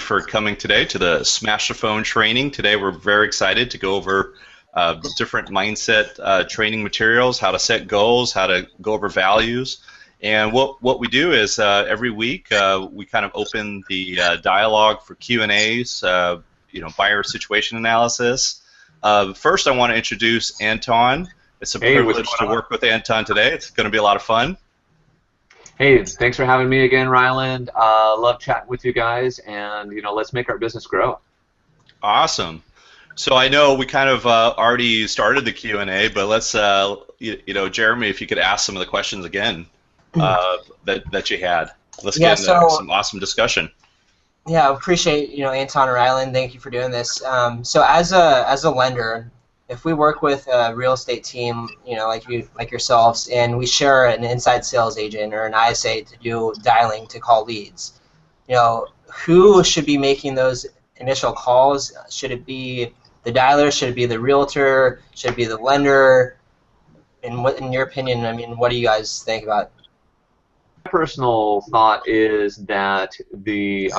for coming today to the Smash the Phone training. Today we're very excited to go over different mindset training materials, how to set goals, how to go over values. And what we do is every week we kind of open the dialogue for Q&As, buyer situation analysis. First I want to introduce Anton. It's a privilege to work with Anton today. It's going to be a lot of fun. Hey, thanks for having me again, Ryland. Love chatting with you guys, and let's make our business grow. Awesome. So I know we kind of already started the Q&A, but let's, Jeremy, if you could ask some of the questions again that you had. Let's get into some awesome discussion. Yeah, I appreciate Anton and Ryland. Thank you for doing this. So as a lender, if we work with a real estate team, like yourselves, and we share an inside sales agent or an ISA to do dialing to call leads, who should be making those initial calls? Should it be the dialer? Should it be the realtor? Should it be the lender? And what, in your opinion, what do you guys think about it? My personal thought is that the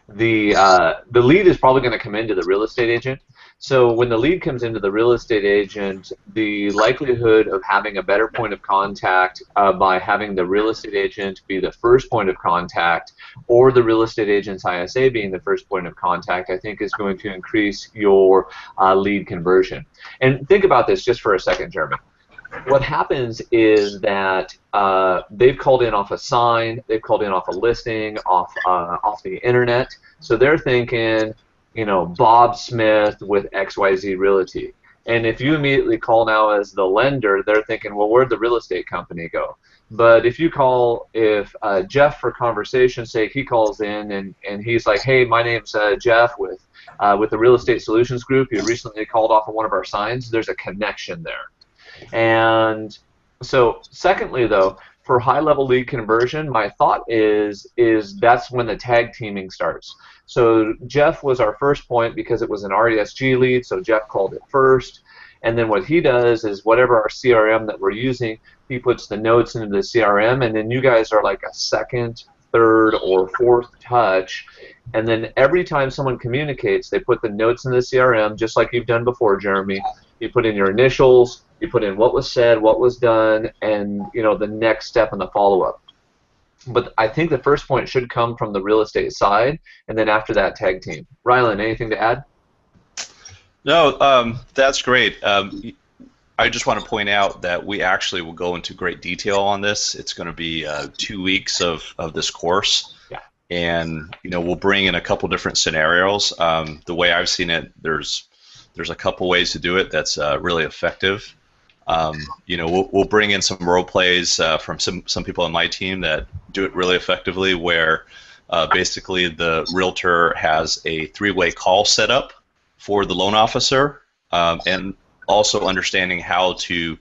lead is probably going to come into the real estate agent. So when the lead comes into the real estate agent, the likelihood of having a better point of contact by having the real estate agent be the first point of contact, or the real estate agent's ISA being the first point of contact, I think is going to increase your lead conversion. And think about this just for a second, Jeremy. What happens is that they've called in off a sign, they've called in off a listing, off the internet, so they're thinking, Bob Smith with XYZ Realty. And if you immediately call now as the lender, they're thinking, well, where'd the real estate company go? But if you call, if Jeff, for conversation's sake, he calls in and he's like, hey, my name's Jeff with the Real Estate Solutions Group. You recently called off of one of our signs. There's a connection there. And so secondly, though, for high-level lead conversion, my thought is that's when the tag teaming starts. So Jeff was our first point because it was an RESG lead, so Jeff called it first. And then what he does is whatever our CRM that we're using, he puts the notes into the CRM, and then you guys are like a second, third, or fourth touch. And then every time someone communicates, they put the notes in the CRM, just like you've done before, Jeremy. You put in your initials, you put in what was said, what was done, and the next step in the follow-up. But I think the first point should come from the real estate side, and then after that, tag team. Ryland, anything to add? No, that's great. I just want to point out that we actually will go into great detail on this. It's going to be 2 weeks of this course. Yeah. And we'll bring in a couple different scenarios. The way I've seen it, there's a couple ways to do it that's really effective. We'll bring in some role plays from some people on my team that do it really effectively, where basically the realtor has a three-way call set up for the loan officer, and also understanding how to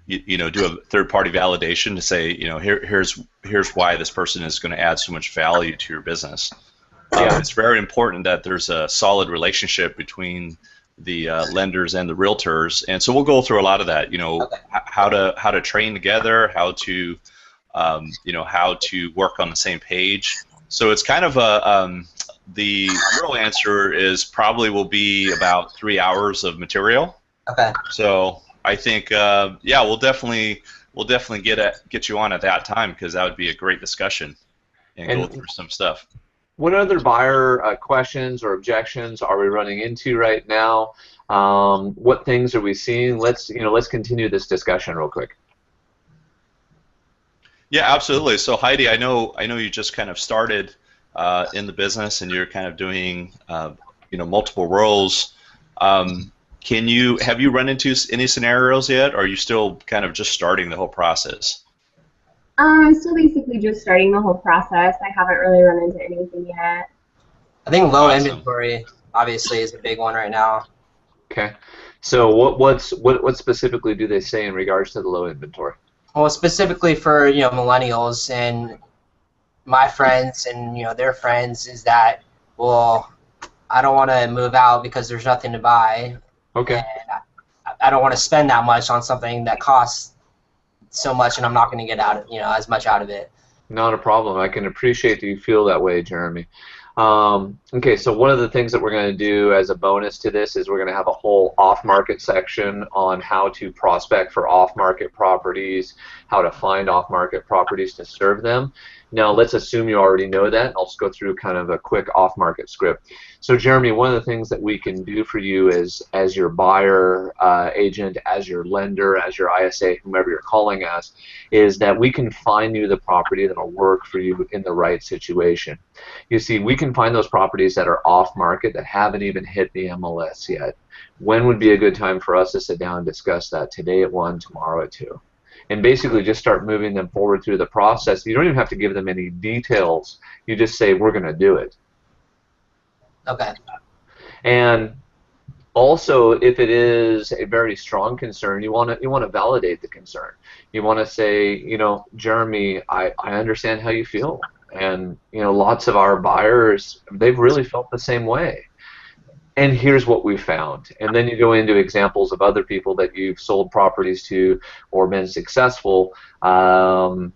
do a third-party validation to say, here's why this person is going to add so much value to your business. It's very important that there's a solid relationship between the lenders and the realtors, and so we'll go through a lot of that. How to train together, how to work on the same page. So it's kind of the real answer is probably will be about 3 hours of material. Okay. So I think we'll definitely get you on at that time, because that would be a great discussion and go through some stuff. What other buyer questions or objections are we running into right now? What things are we seeing? Let's continue this discussion real quick. Yeah, absolutely. So Heidi, I know you just kind of started in the business, and you're kind of doing multiple roles. Have you run into any scenarios yet, or are you still kind of just starting the whole process? I'm still basically just starting the whole process. I haven't really run into anything yet. I think low inventory obviously is a big one right now. Okay. So what specifically do they say in regards to the low inventory? Well, specifically for millennials and my friends and their friends is that, well, I don't want to move out because there's nothing to buy. Okay. And I don't want to spend that much on something that costs so much, and I'm not going to get as much out of it. Not a problem. I can appreciate that you feel that way, Jeremy. Okay, so one of the things that we're going to do as a bonus to this is we're going to have a whole off-market section on how to prospect for off-market properties, how to find off-market properties to serve them. Now, let's assume you already know that. I'll just go through kind of a quick off-market script. So, Jeremy, one of the things that we can do for you is, as your buyer agent, as your lender, as your ISA, whomever you're calling as, is that we can find you the property that will work for you in the right situation. You see, we can find those properties that are off-market that haven't even hit the MLS yet. When would be a good time for us to sit down and discuss that? Today at 1, tomorrow at 2. And basically just start moving them forward through the process. You don't even have to give them any details. You just say, we're going to do it. Okay. And also, if it is a very strong concern, you want to validate the concern. You want to say, you know, Jeremy, I understand how you feel. And, you know, lots of our buyers, they've really felt the same way. And here's what we found. And then you go into examples of other people that you've sold properties to or been successful, so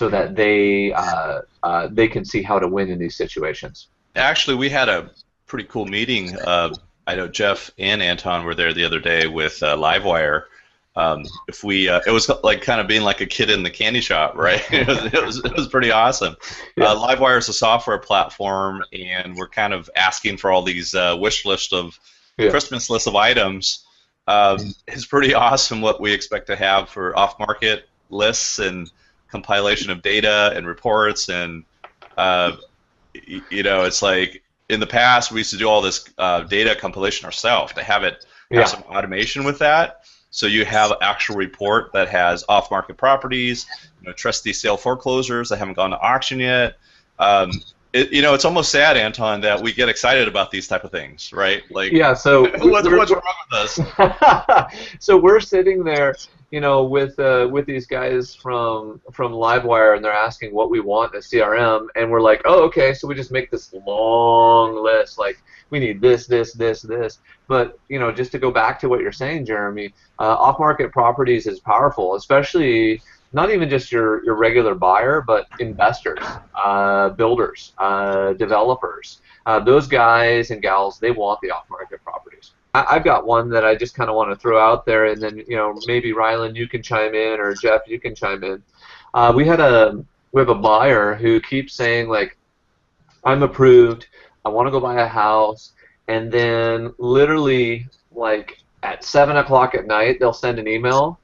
that they can see how to win in these situations. Actually, we had a pretty cool meeting. I know Jeff and Anton were there the other day with Livewire. It was like kind of being like a kid in the candy shop, right? it was pretty awesome. Yeah. Livewire is a software platform, and we're kind of asking for all these wish list of Christmas list of items. It's pretty awesome what we expect to have for off-market lists and compilation of data and reports, and you know, it's like in the past we used to do all this data compilation ourselves. To have some automation with that. So you have an actual report that has off-market properties, you know, trustee sale foreclosures that haven't gone to auction yet. You know, it's almost sad, Anton, that we get excited about these type of things, right? Like, yeah. So what's wrong with us? So we're sitting there, you know, with these guys from Livewire, and they're asking what we want in a CRM, and we're like, oh, okay. So we just make this long list, like we need this, this, this, this. But you know, just to go back to what you're saying, Jeremy, off-market properties is powerful, especially not even just your regular buyer, but investors, builders, developers. Those guys and gals, they want the off-market properties. I've got one that I just kind of want to throw out there, and then, you know, maybe Rylan, you can chime in, or Jeff, you can chime in. We have a buyer who keeps saying, like, I'm approved, I want to go buy a house, and then literally, like, at 7 o'clock at night, they'll send an email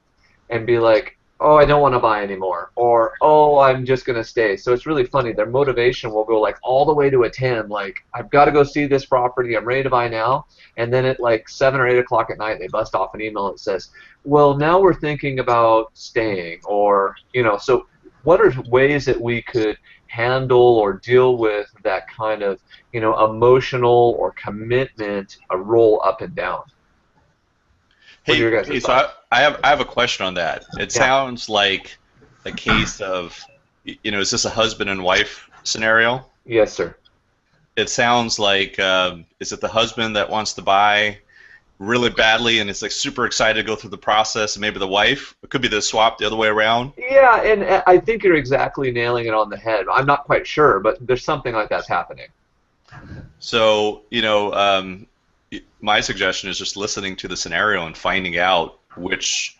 and be like, oh, I don't want to buy anymore, or oh, I'm just going to stay. So it's really funny. Their motivation will go like all the way to a 10, like I've got to go see this property, I'm ready to buy now, and then at like 7 or 8 o'clock at night they bust off an email that says, well, now we're thinking about staying, or, you know, so what are ways that we could handle or deal with that kind of, you know, emotional or commitment, a roll up and down? Hey, so I have a question on that. It sounds like a case of, you know, is this a husband and wife scenario? Yes, sir. It sounds like, is it the husband that wants to buy really badly and is like super excited to go through the process, and maybe the wife? It could be the swap the other way around. Yeah, and I think you're exactly nailing it on the head. I'm not quite sure, but there's something like that's happening. So, you know, my suggestion is just listening to the scenario and finding out which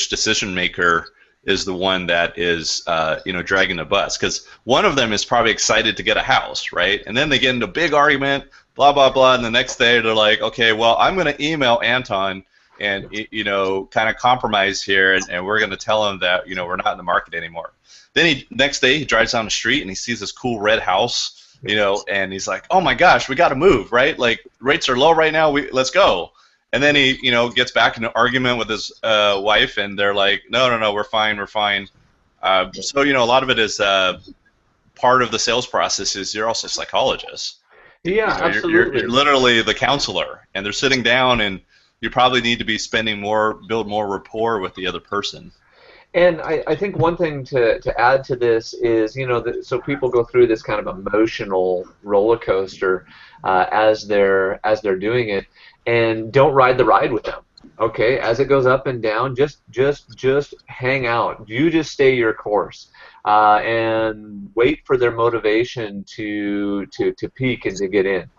decision maker is the one that is you know, dragging the bus, because one of them is probably excited to get a house, right? And then they get into a big argument, blah blah blah, and the next day they're like, okay, well, I'm going to email Anton and, you know, kind of compromise here, and we're going to tell him that, you know, we're not in the market anymore. Then next day he drives down the street and he sees this cool red house, you know, and he's like, oh my gosh, we got to move, right? Like, rates are low right now, let's go. And then he, you know, gets back in an argument with his wife, and they're like, no, we're fine. So, you know, a lot of it is part of the sales process is you're also a psychologist. Yeah, you know, absolutely. You're literally the counselor, and they're sitting down, and you probably need to be build more rapport with the other person. And I think one thing to add to this is, you know, so people go through this kind of emotional roller coaster as they're doing it, and don't ride the ride with them. Okay, as it goes up and down, just hang out. You just stay your course, and wait for their motivation to peak and to get in.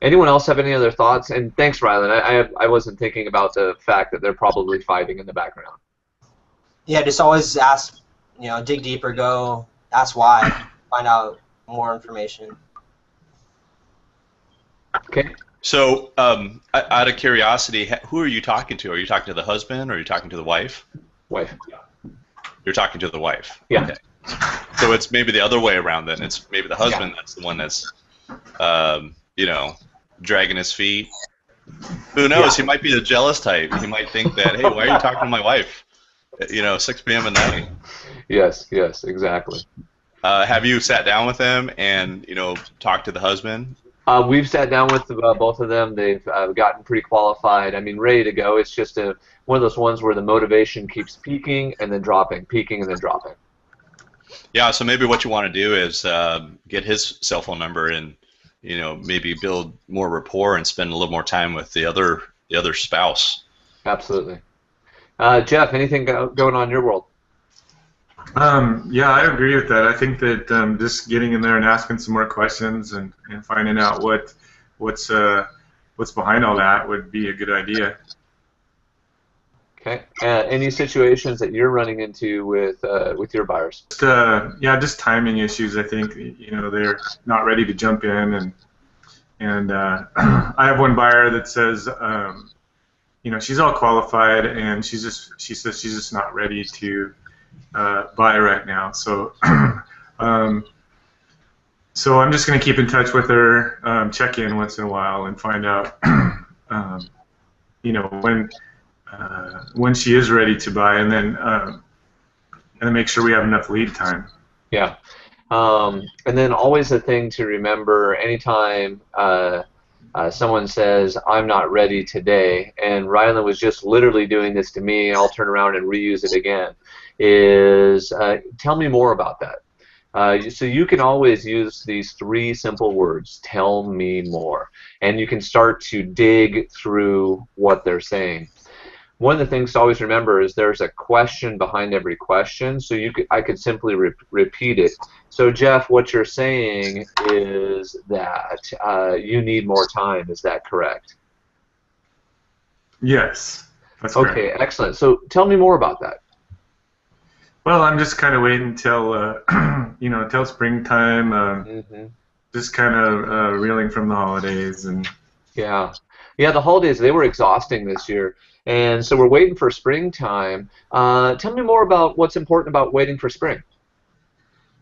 Anyone else have any other thoughts? And thanks, Rylan. I wasn't thinking about the fact that they're probably fighting in the background. Yeah, just always ask, dig deeper, go ask why, find out more information. Okay. So, out of curiosity, who are you talking to? Are you talking to the husband, or are you talking to the wife? Wife. You're talking to the wife. Yeah. Okay. So it's maybe the other way around then. It's maybe the husband that's the one that's, dragging his feet. Who knows? Yeah. He might be a jealous type. He might think that, hey, why are you talking to my wife? 6 p.m. at night. Yes, exactly. Have you sat down with them and, talked to the husband? We've sat down with both of them. They've gotten pretty qualified. I mean, ready to go. It's just one of those ones where the motivation keeps peaking and then dropping, peaking and then dropping. Yeah, so maybe what you want to do is get his cell phone number and, maybe build more rapport and spend a little more time with the other spouse. Absolutely. Jeff, anything going on in your world? Yeah, I agree with that. I think that just getting in there and asking some more questions and finding out what's behind all that would be a good idea. Okay. Any situations that you're running into with your buyers? Just timing issues. I think they're not ready to jump in, and I have one buyer that says she's all qualified and she says she's just not ready to buy right now. So so I'm just going to keep in touch with her, check in once in a while, and find out when she is ready to buy, and then make sure we have enough lead time. Yeah. And then always a thing to remember anytime someone says, I'm not ready today, and Rylan was just literally doing this to me, I'll turn around and reuse it again, is tell me more about that. So you can always use these 3 simple words, tell me more, and you can start to dig through what they're saying. One of the things to always remember is there's a question behind every question, so I could simply repeat it. So Jeff, what you're saying is that you need more time. Is that correct? Yes, that's correct. Okay, excellent. So tell me more about that. Well, I'm just kind of waiting until until springtime. Just kind of reeling from the holidays and. Yeah, the holidays, they were exhausting this year. And so we're waiting for springtime. Tell me more about what's important about waiting for spring.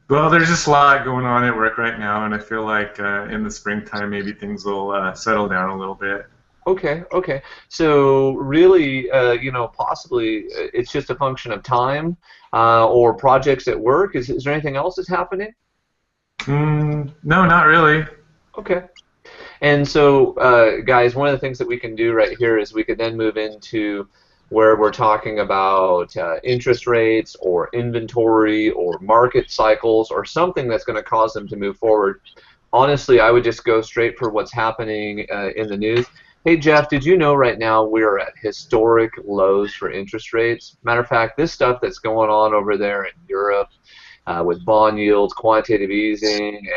Well, there's just a lot going on at work right now, and I feel like in the springtime maybe things will settle down a little bit. Okay. So really, possibly it's just a function of time or projects at work. Is there anything else that's happening? No, not really. Okay. And so, guys, one of the things that we can do right here is we could then move into where we're talking about interest rates or inventory or market cycles or something that's going to cause them to move forward. Honestly, I would just go straight for what's happening in the news. Hey, Jeff, did you know right now we're at historic lows for interest rates? Matter of fact, this stuff that's going on over there in Europe with bond yields, quantitative easing,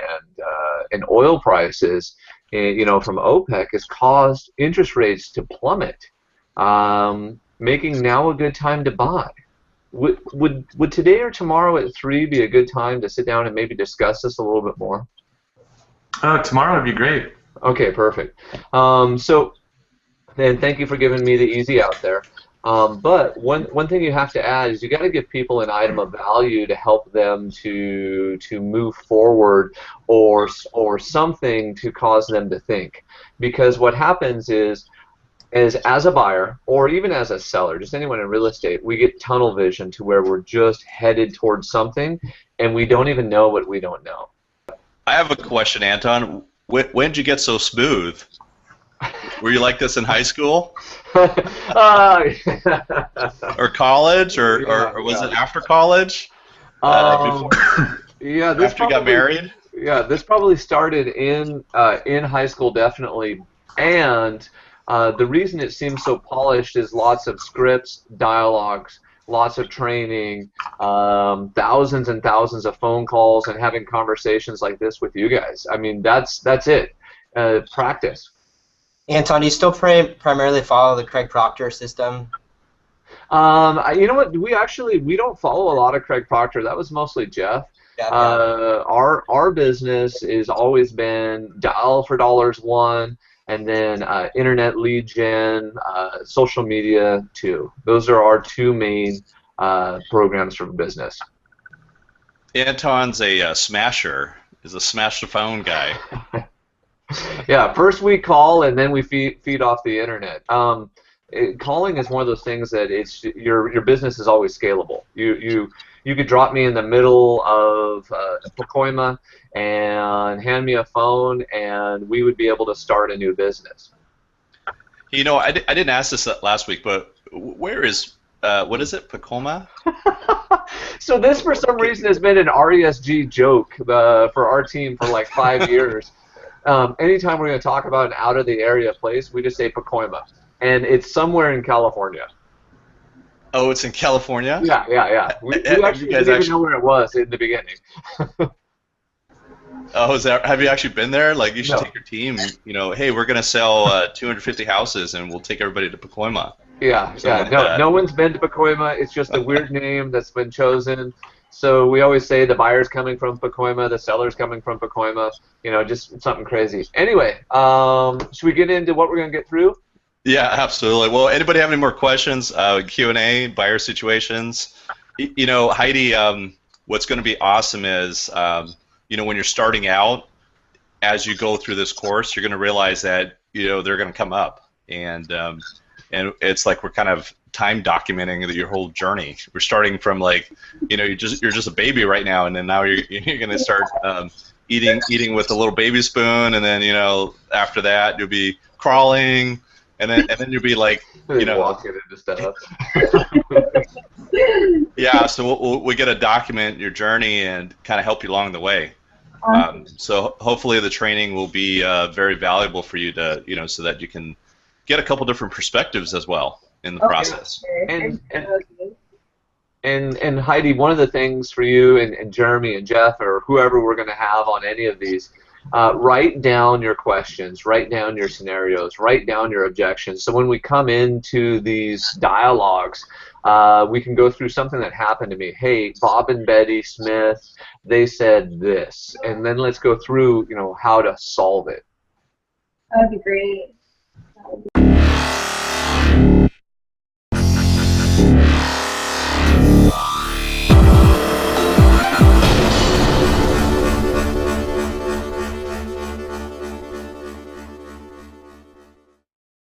and oil prices, from OPEC has caused interest rates to plummet, making now a good time to buy. Would today or tomorrow at 3 be a good time to sit down and maybe discuss this a little bit more? Tomorrow would be great. Okay, perfect. So, and thank you for giving me the easy out there. But one thing you have to add is you got to give people an item of value to help them to move forward, or something to cause them to think. Because what happens is as a buyer or even as a seller, just anyone in real estate, we get tunnel vision to where we're just headed towards something and we don't even know what we don't know. I have a question, Anton. When did you get so smooth? Were you like this in high school? Or college? Or was it after college? Yeah, after you got married? Yeah, this probably started in high school, definitely. And The reason it seems so polished is lots of scripts, dialogues, lots of training, thousands and thousands of phone calls, and having conversations like this with you guys. I mean, that's it. Practice. Anton, do you still primarily follow the Craig Proctor system? You know what? We don't follow a lot of Craig Proctor. That was mostly Jeff. Yeah, Our business has always been dial for dollars one, and then internet lead gen, social media two. Those are our two main programs for business. Anton's a smasher. Is a smash the phone guy. Yeah, first we call and then we feed off the internet. Calling is one of those things that your business is always scalable. You could drop me in the middle of Pacoima and hand me a phone, and we would be able to start a new business. You know, I didn't ask this last week, but where is what is it, Pacoima? So this, for some reason, has been an RESG joke for our team for like 5 years. Anytime we're going to talk about an out-of-the-area place, we just say Pacoima. And it's somewhere in California. Oh, it's in California? Yeah. We actually didn't even know where it was in the beginning. Oh, have you actually been there? Like, you should No. take your team, you know, hey, we're going to sell 250 houses, and we'll take everybody to Pacoima. Yeah. No one's been to Pacoima. It's just a weird name that's been chosen. So we always say the buyer's coming from Pacoima, the seller's coming from Pacoima, you know, just something crazy. Anyway, should we get into what we're going to get through? Yeah, absolutely. Well, anybody have any more questions? Q&A, buyer situations. You know, Heidi, what's going to be awesome is, you know, when you're starting out, as you go through this course, you're going to realize that, you know, they're going to come up. And it's like we're kind of time documenting your whole journey. We're starting from, like, you know, you're just a baby right now, and then now you're going to start eating with a little baby spoon, and then, you know, after that you'll be crawling. And then you'll be like, you know, walking into stuff. Yeah. So we get to document your journey and kind of help you along the way. So hopefully the training will be very valuable for you to, you know, so that you can get a couple different perspectives as well in the process. And Heidi, one of the things for you and Jeremy and Jeff or whoever we're going to have on any of these. Write down your questions, write down your scenarios, write down your objections. So when we come into these dialogues, we can go through something that happened to me. Hey, Bob and Betty Smith, they said this, and then let's go through, you know, how to solve it. That would be great.